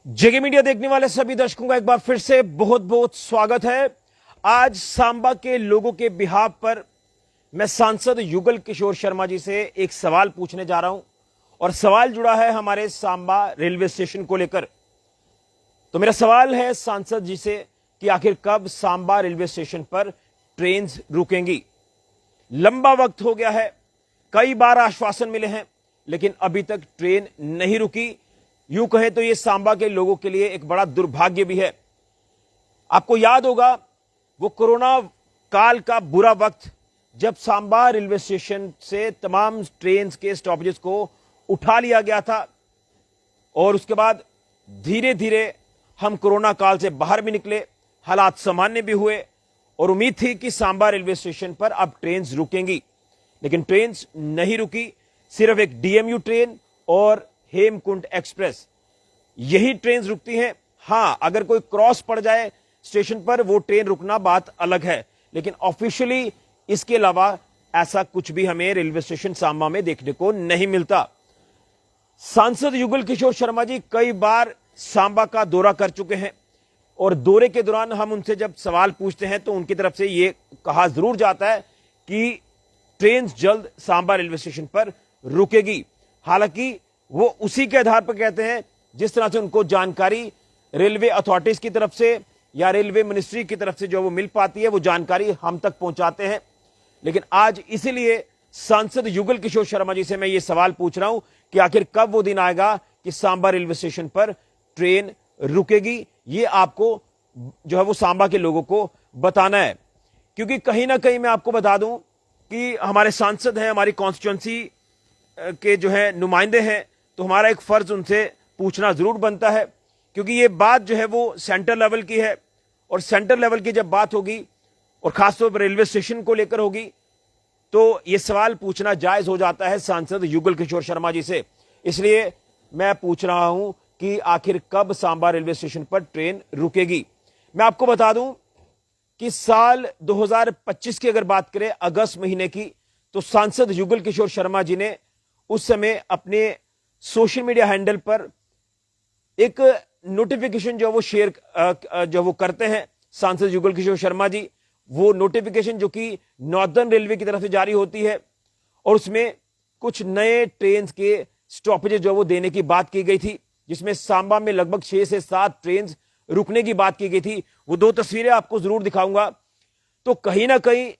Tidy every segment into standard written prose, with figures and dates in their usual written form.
जेके media देखने वाले सभी दर्शकों का एक बार फिर से बहुत बहुत स्वागत है। आज सांबा के लोगों के बिहाफ पर मैं सांसद युगल किशोर शर्मा जी से एक सवाल पूछने जा रहा हूं और सवाल जुड़ा है हमारे सांबा रेलवे स्टेशन को लेकर। तो मेरा सवाल है सांसद जी से कि आखिर कब सांबा रेलवे स्टेशन पर ट्रेन रुकेंगी। लंबा वक्त हो गया है, कई बार आश्वासन मिले हैं, लेकिन अभी तक ट्रेन नहीं रुकी। यूं कहें तो यह सांबा के लोगों के लिए एक बड़ा दुर्भाग्य भी है। आपको याद होगा वो कोरोना काल का बुरा वक्त, जब सांबा रेलवे स्टेशन से तमाम ट्रेन के स्टॉपेजेस को उठा लिया गया था और उसके बाद धीरे धीरे हम कोरोना काल से बाहर भी निकले, हालात सामान्य भी हुए और उम्मीद थी कि सांबा रेलवे स्टेशन पर अब ट्रेन रुकेंगी, लेकिन ट्रेन नहीं रुकी। सिर्फ एक डीएमयू ट्रेन और हेमकुंड एक्सप्रेस यही ट्रेन रुकती हैं। हां, अगर कोई क्रॉस पड़ जाए स्टेशन पर वो ट्रेन रुकना बात अलग है, लेकिन ऑफिशियली इसके अलावा ऐसा कुछ भी हमें रेलवे स्टेशन सांबा में देखने को नहीं मिलता। सांसद युगल किशोर शर्मा जी कई बार सांबा का दौरा कर चुके हैं और दौरे के दौरान हम उनसे जब सवाल पूछते हैं तो उनकी तरफ से यह कहा जरूर जाता है कि ट्रेन जल्द सांबा रेलवे स्टेशन पर रुकेगी। हालांकि वो उसी के आधार पर कहते हैं जिस तरह से उनको जानकारी रेलवे अथॉरिटीज की तरफ से या रेलवे मिनिस्ट्री की तरफ से जो वो मिल पाती है, वो जानकारी हम तक पहुंचाते हैं। लेकिन आज इसीलिए सांसद युगल किशोर शर्मा जी से मैं ये सवाल पूछ रहा हूं कि आखिर कब वो दिन आएगा कि सांबा रेलवे स्टेशन पर ट्रेन रुकेगी। ये आपको जो है वो सांबा के लोगों को बताना है, क्योंकि कहीं ना कहीं मैं आपको बता दूं कि हमारे सांसद हैं, हमारी कॉन्स्टिट्यूंसी के जो है नुमाइंदे हैं, तो हमारा एक फर्ज उनसे पूछना जरूर बनता है, क्योंकि ये बात जो है वो सेंटर लेवल की है और सेंटर लेवल की जब बात होगी और खासतौर पर रेलवे स्टेशन को लेकर होगी तो ये सवाल पूछना जायज हो जाता है सांसद युगल किशोर शर्मा जी से। इसलिए मैं पूछ रहा हूं कि आखिर कब सांबा रेलवे स्टेशन पर ट्रेन रुकेगी। मैं आपको बता दूं कि साल 2025 की अगर बात करें अगस्त महीने की, तो सांसद युगल किशोर शर्मा जी ने उस समय अपने सोशल मीडिया हैंडल पर एक नोटिफिकेशन जो वो शेयर जो वो करते हैं सांसद युगल किशोर शर्मा जी, वो नोटिफिकेशन जो कि नॉर्दर्न रेलवे की तरफ से जारी होती है और उसमें कुछ नए ट्रेन के स्टॉपेजेस जो वो देने की बात की गई थी, जिसमें सांबा में लगभग 6 से 7 ट्रेन रुकने की बात की गई थी। वो 2 तस्वीरें आपको जरूर दिखाऊंगा। तो कहीं ना कहीं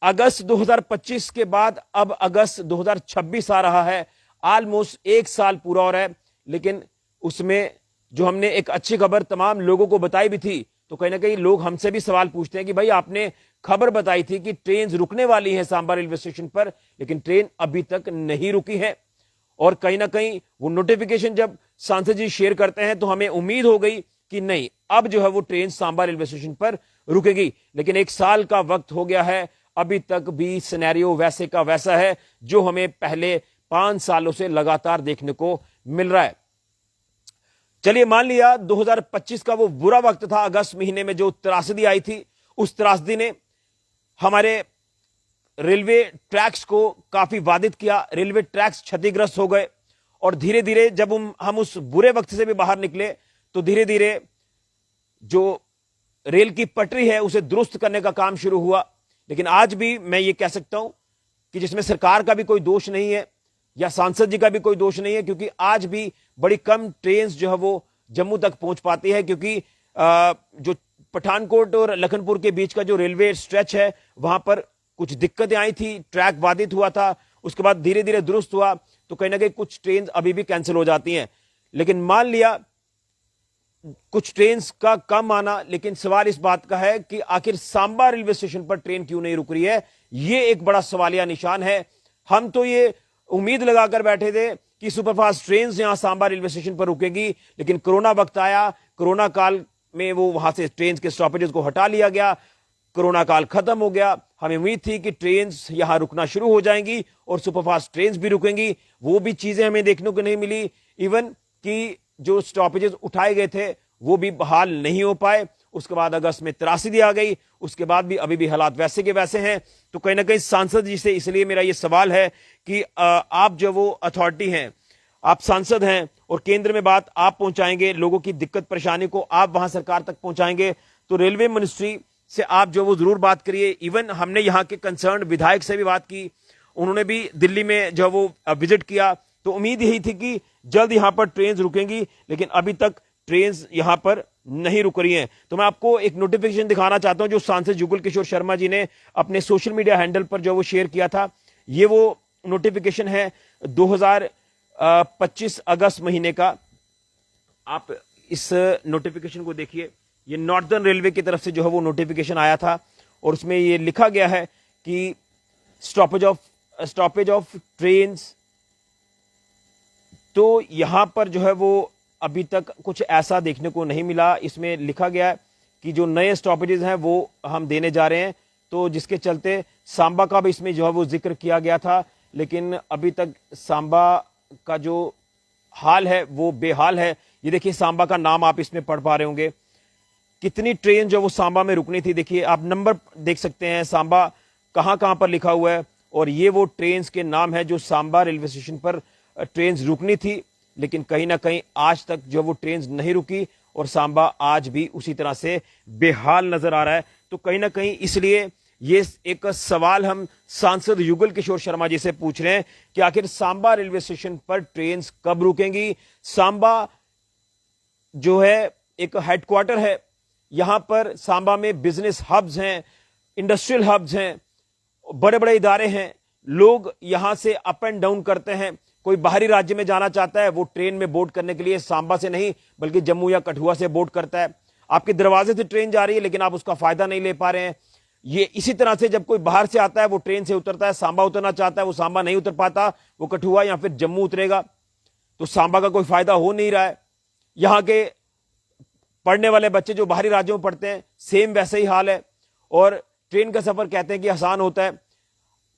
अगस्त 2025 के बाद अब अगस्त 2026 आ रहा है, ऑलमोस्ट 1 साल पूरा हो रहा है, लेकिन उसमें जो हमने एक अच्छी खबर तमाम लोगों को बताई भी थी, तो कहीं ना कहीं लोग हमसे भी सवाल पूछते हैं कि भाई आपने खबर बताई थी कि ट्रेन रुकने वाली है सांबा रेलवे स्टेशन पर, लेकिन ट्रेन अभी तक नहीं रुकी है। और कहीं ना कहीं वो नोटिफिकेशन जब सांसद जी शेयर करते हैं तो हमें उम्मीद हो गई कि नहीं, अब जो है वो ट्रेन सांबा रेलवे स्टेशन पर रुकेगी। लेकिन 1 साल का वक्त हो गया है, अभी तक भी सिनेरियो वैसे का वैसा है जो हमें पहले 5 सालों से लगातार देखने को मिल रहा है। चलिए, मान लिया 2025 का वो बुरा वक्त था, अगस्त महीने में जो त्रासदी आई थी, उस त्रासदी ने हमारे रेलवे ट्रैक्स को काफी बाधित किया, रेलवे ट्रैक्स क्षतिग्रस्त हो गए और धीरे धीरे जब हम उस बुरे वक्त से भी बाहर निकले तो धीरे धीरे जो रेल की पटरी है उसे दुरुस्त करने का काम शुरू हुआ। लेकिन आज भी मैं ये कह सकता हूं कि जिसमें सरकार का भी कोई दोष नहीं है या सांसद जी का भी कोई दोष नहीं है, क्योंकि आज भी बड़ी कम ट्रेन जो है वो जम्मू तक पहुंच पाती है, क्योंकि जो पठानकोट और लखनपुर के बीच का जो रेलवे स्ट्रेच है वहां पर कुछ दिक्कतें आई थी, ट्रैक बाधित हुआ था, उसके बाद धीरे धीरे दुरुस्त हुआ, तो कहीं ना कहीं कुछ ट्रेन अभी भी कैंसिल हो जाती हैं। लेकिन मान लिया कुछ ट्रेन का कम आना, लेकिन सवाल इस बात का है कि आखिर सांबा रेलवे स्टेशन पर ट्रेन क्यों नहीं रुक रही है, यह एक बड़ा सवालिया निशान है। हम तो ये उम्मीद लगाकर बैठे थे कि सुपरफास्ट ट्रेन यहां सांबा रेलवे स्टेशन पर रुकेगी, लेकिन कोरोना वक्त आया, कोरोना काल में वो वहां से ट्रेन के स्टॉपेजेस को हटा लिया गया, कोरोना काल खत्म हो गया। हमें उम्मीद थी कि ट्रेन यहां रुकना शुरू हो जाएंगी और सुपरफास्ट ट्रेन भी रुकेंगी, वो भी चीजें हमें देखने को नहीं मिली। इवन कि जो स्टॉपेजेस उठाए गए थे वो भी बहाल नहीं हो पाए। उसके बाद अगस्त में त्रासदी आ गई, उसके बाद भी अभी भी हालात वैसे के वैसे हैं। तो कहीं ना कहीं सांसद जी से इसलिए मेरा ये सवाल है कि आप जो वो अथॉरिटी हैं, आप सांसद हैं और केंद्र में बात आप पहुंचाएंगे, लोगों की दिक्कत परेशानी को आप वहां सरकार तक पहुंचाएंगे, तो रेलवे मिनिस्ट्री से आप जो वो जरूर बात करिए। इवन हमने यहाँ के कंसर्न विधायक से भी बात की, उन्होंने भी दिल्ली में जो वो विजिट किया, तो उम्मीद यही थी कि जल्द यहाँ पर ट्रेन रुकेंगी, लेकिन अभी तक ट्रेन यहाँ पर नहीं रुक रही हैं। तो मैं आपको एक नोटिफिकेशन दिखाना चाहता हूं जो सांसद जुगल किशोर शर्मा जी ने अपने सोशल मीडिया हैंडल पर जो वो शेयर किया था। ये वो नोटिफिकेशन है 2025 अगस्त महीने का। आप इस नोटिफिकेशन को देखिए, ये नॉर्दर्न रेलवे की तरफ से जो है वो नोटिफिकेशन आया था और उसमें ये लिखा गया है कि स्टॉपेज ऑफ ट्रेन्स। तो यहां पर जो है वो अभी तक कुछ ऐसा देखने को नहीं मिला। इसमें लिखा गया है कि जो नए स्टॉपेजेस हैं वो हम देने जा रहे हैं, तो जिसके चलते सांबा का भी इसमें जो है वो जिक्र किया गया था, लेकिन अभी तक सांबा का जो हाल है वो बेहाल है। ये देखिए सांबा का नाम आप इसमें पढ़ पा रहे होंगे, कितनी ट्रेन जो वो सांबा में रुकनी थी। देखिए आप नंबर देख सकते हैं, सांबा कहां कहां पर लिखा हुआ है, और ये वो ट्रेन के नाम है जो सांबा रेलवे स्टेशन पर ट्रेन रुकनी थी, लेकिन कहीं ना कहीं आज तक जो वो ट्रेन नहीं रुकी और सांबा आज भी उसी तरह से बेहाल नजर आ रहा है। तो कहीं ना कहीं इसलिए ये एक सवाल हम सांसद युगल किशोर शर्मा जी से पूछ रहे हैं कि आखिर सांबा रेलवे स्टेशन पर ट्रेन कब रुकेंगी। सांबा जो है एक हेडक्वार्टर है, यहां पर सांबा में बिजनेस हब्स हैं, इंडस्ट्रियल हब्स हैं, बड़े बड़े इदारे हैं, लोग यहां से अप एंड डाउन करते हैं। कोई बाहरी राज्य में जाना चाहता है, वो ट्रेन में बोर्ड करने के लिए सांबा से नहीं बल्कि जम्मू या कठुआ से बोर्ड करता है। आपके दरवाजे से ट्रेन जा रही है लेकिन आप उसका फायदा नहीं ले पा रहे हैं। ये इसी तरह से जब कोई बाहर से आता है, वो ट्रेन से उतरता है, सांबा उतरना चाहता है, वो सांबा नहीं उतर पाता, वो कठुआ या फिर जम्मू उतरेगा, तो सांबा का कोई फायदा हो नहीं रहा है। यहां के पढ़ने वाले बच्चे जो बाहरी राज्यों में पढ़ते हैं, सेम वैसे ही हाल है। और ट्रेन का सफर कहते हैं कि आसान होता है।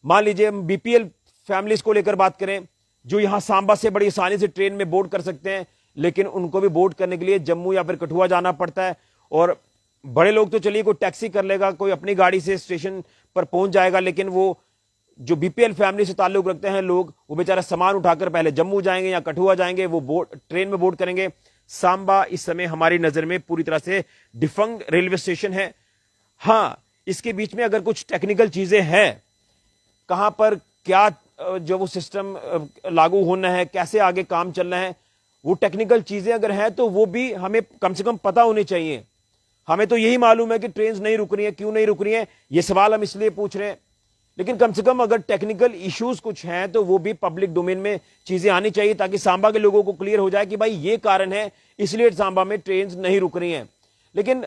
मान लीजिए हम बीपीएल फैमिलीज को लेकर बात करें, जो यहां सांबा से बड़ी आसानी से ट्रेन में बोर्ड कर सकते हैं, लेकिन उनको भी बोर्ड करने के लिए जम्मू या फिर कठुआ जाना पड़ता है। और बड़े लोग तो चलिए कोई टैक्सी कर लेगा, कोई अपनी गाड़ी से स्टेशन पर पहुंच जाएगा, लेकिन वो जो बीपीएल फैमिली से ताल्लुक रखते हैं लोग, वो बेचारा सामान उठाकर पहले जम्मू जाएंगे या कठुआ जाएंगे, वो ट्रेन में बोर्ड करेंगे। सांबा इस समय हमारी नजर में पूरी तरह से डिफंक्ट रेलवे स्टेशन है। हां, इसके बीच में अगर कुछ टेक्निकल चीजें हैं, कहां पर क्या जो वो सिस्टम लागू होना है, कैसे आगे काम चलना है, वो टेक्निकल चीजें अगर हैं तो वो भी हमें कम से कम पता होनी चाहिए। हमें तो यही मालूम है कि ट्रेन नहीं रुक रही है, क्यों नहीं रुक रही है, ये सवाल हम इसलिए पूछ रहे हैं। लेकिन कम से कम अगर टेक्निकल इश्यूज कुछ हैं तो वो भी पब्लिक डोमेन में चीजें आनी चाहिए, ताकि सांबा के लोगों को क्लियर हो जाए कि भाई ये कारण है, इसलिए सांबा में ट्रेन नहीं रुक रही हैं। लेकिन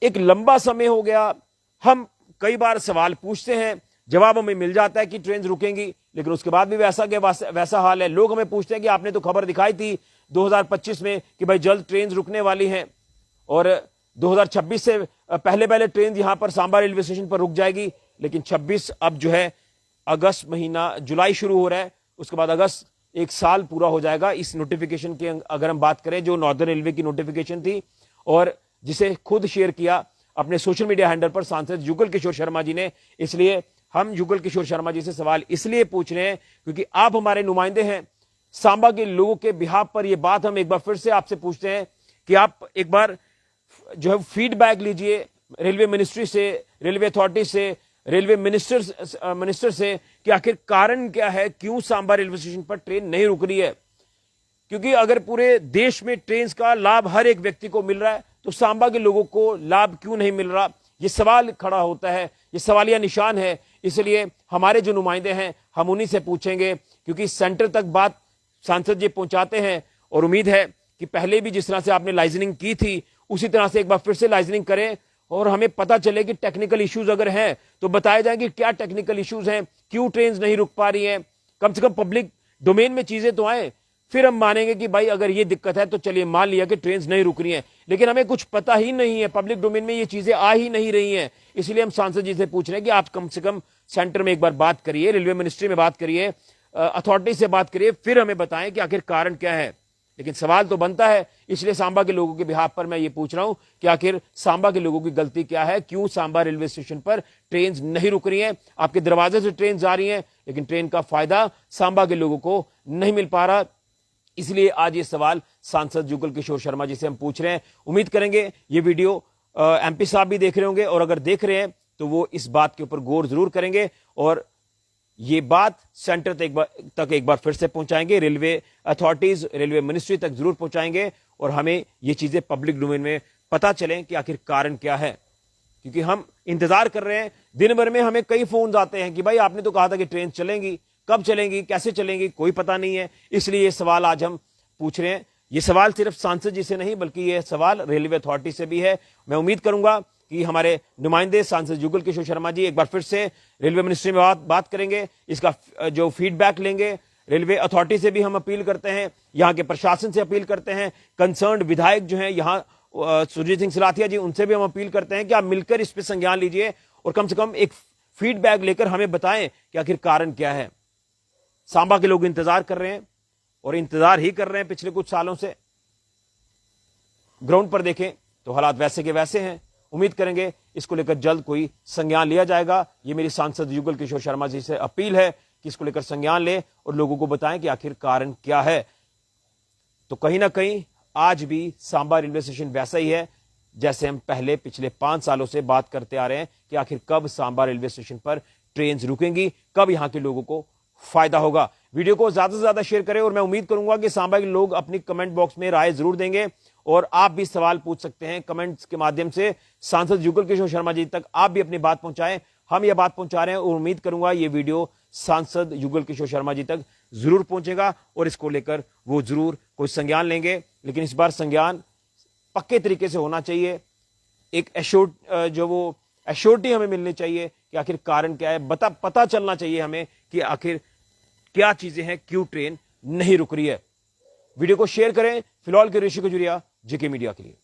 एक लंबा समय हो गया, हम कई बार सवाल पूछते हैं, जवाब हमें मिल जाता है कि ट्रेन रुकेंगी, लेकिन उसके बाद भी वैसा हाल है। लोग हमें पूछते हैं कि आपने तो खबर दिखाई थी 2025 में कि भाई जल्द ट्रेन रुकने वाली हैं, और 2026 से पहले ट्रेन यहां पर सांबा रेलवे स्टेशन पर रुक जाएगी। लेकिन 26 अब जो है अगस्त महीना, जुलाई शुरू हो रहा है, उसके बाद अगस्त, एक साल पूरा हो जाएगा इस नोटिफिकेशन की। अगर हम बात करें, जो नॉर्दर्न रेलवे की नोटिफिकेशन थी और जिसे खुद शेयर किया अपने सोशल मीडिया हैंडल पर सांसद युगल किशोर शर्मा जी ने, इसलिए हम युगल किशोर शर्मा जी से सवाल इसलिए पूछ रहे हैं क्योंकि आप हमारे नुमाइंदे हैं। सांबा के लोगों के बिहाफ पर यह बात हम एक बार फिर से आपसे पूछते हैं कि आप एक बार जो है फीडबैक लीजिए रेलवे मिनिस्ट्री से, रेलवे अथॉरिटी से, रेलवे मिनिस्टर से कि आखिर कारण क्या है, क्यों सांबा रेलवे स्टेशन पर ट्रेन नहीं रुक रही है। क्योंकि अगर पूरे देश में ट्रेन का लाभ हर एक व्यक्ति को मिल रहा है, तो सांबा के लोगों को लाभ क्यों नहीं मिल रहा, ये सवाल खड़ा होता है, ये सवालिया निशान है। इसलिए हमारे जो नुमाइंदे हैं, हम उन्हीं से पूछेंगे, क्योंकि सेंटर तक बात सांसद जी पहुंचाते हैं, और उम्मीद है कि पहले भी जिस तरह से आपने लाइजनिंग की थी, उसी तरह से एक बार फिर से लाइजनिंग करें, और हमें पता चले कि टेक्निकल इश्यूज अगर हैं तो बताए जाए कि क्या टेक्निकल इश्यूज हैं, क्यों ट्रेन नहीं रुक पा रही हैं। कम से कम पब्लिक डोमेन में चीजें तो आए, फिर हम मानेंगे कि भाई अगर ये दिक्कत है तो चलिए मान लिया कि ट्रेन नहीं रुक रही हैं। लेकिन हमें कुछ पता ही नहीं है, पब्लिक डोमेन में ये चीजें आ ही नहीं रही हैं। इसलिए हम सांसद जी से पूछ रहे हैं कि आप कम से कम सेंटर में एक बार बात करिए, रेलवे मिनिस्ट्री में बात करिए, अथॉरिटी से बात करिए, फिर हमें बताएं कि आखिर कारण क्या है। लेकिन सवाल तो बनता है, इसलिए सांबा के लोगों के बिहाफ पर मैं ये पूछ रहा हूं कि आखिर सांबा के लोगों की गलती क्या है, क्यों सांबा रेलवे स्टेशन पर ट्रेन नहीं रुक रही हैं। आपके दरवाजे से ट्रेन जा रही हैं, लेकिन ट्रेन का फायदा सांबा के लोगों को नहीं मिल पा रहा। इसलिए आज ये सवाल सांसद जुगल किशोर शर्मा जी से हम पूछ रहे हैं। उम्मीद करेंगे ये वीडियो एमपी साहब भी देख रहे होंगे, और अगर देख रहे हैं तो वो इस बात के ऊपर गौर जरूर करेंगे और ये बात सेंटर तक एक बार फिर से पहुंचाएंगे। रेलवे अथॉरिटीज, रेलवे मिनिस्ट्री तक जरूर पहुंचाएंगे और हमें ये चीजें पब्लिक डोमेन में पता चलें कि आखिर कारण क्या है। क्योंकि हम इंतजार कर रहे हैं, दिन भर में हमें कई फोन आते हैं कि भाई आपने तो कहा था कि ट्रेन चलेंगी, कब चलेंगी, कैसे चलेंगी, कोई पता नहीं है। इसलिए ये सवाल आज हम पूछ रहे हैं। ये सवाल सिर्फ सांसद जी से नहीं बल्कि ये सवाल रेलवे अथॉरिटी से भी है। मैं उम्मीद करूंगा कि हमारे नुमाइंदे सांसद जुगल किशोर शर्मा जी एक बार फिर से रेलवे मिनिस्ट्री में बात करेंगे, इसका जो फीडबैक लेंगे। रेलवे अथॉरिटी से भी हम अपील करते हैं, यहां के प्रशासन से अपील करते हैं, कंसर्न्ड विधायक जो हैं यहां सुरजीत सिंह सिलाथिया जी, उनसे भी हम अपील करते हैं कि आप मिलकर इस पर संज्ञान लीजिए और कम से कम एक फीडबैक लेकर हमें बताएं कि आखिर कारण क्या है। सांबा के लोग इंतजार कर रहे हैं और इंतजार ही कर रहे हैं पिछले कुछ सालों से। ग्राउंड पर देखें तो हालात वैसे के वैसे हैं। उम्मीद करेंगे इसको लेकर जल्द कोई संज्ञान लिया जाएगा। ये मेरी सांसद जुगल किशोर शर्मा जी से अपील है कि इसको लेकर संज्ञान ले और लोगों को बताएं कि आखिर कारण क्या है। तो कहीं ना कहीं आज भी सांबा रेलवे स्टेशन वैसा ही है जैसे हम पहले पिछले 5 सालों से बात करते आ रहे हैं कि आखिर कब सांबा रेलवे स्टेशन पर ट्रेन रुकेंगी, कब यहां के लोगों को फायदा होगा। वीडियो को ज्यादा से ज्यादा शेयर करें और मैं उम्मीद करूंगा कि सांबा के लोग अपनी कमेंट बॉक्स में राय जरूर देंगे और आप भी सवाल पूछ सकते हैं कमेंट्स के माध्यम से। सांसद जुगल किशोर शर्मा जी तक आप भी अपनी बात पहुंचाएं। हम यह बात पहुंचा रहे हैं और उम्मीद करूंगा ये वीडियो सांसद जुगल किशोर शर्मा जी तक जरूर पहुंचेगा और इसको लेकर वो जरूर कोई संज्ञान लेंगे। लेकिन इस बार संज्ञान पक्के तरीके से होना चाहिए। एक एश्योरिटी हमें मिलनी चाहिए कि आखिर कारण क्या है, पता चलना चाहिए हमें कि आखिर क्या चीजें हैं, क्यों ट्रेन नहीं रुक रही है। वीडियो को शेयर करें। फिलहाल के ऋषि कजुरिया, जेके मीडिया के लिए।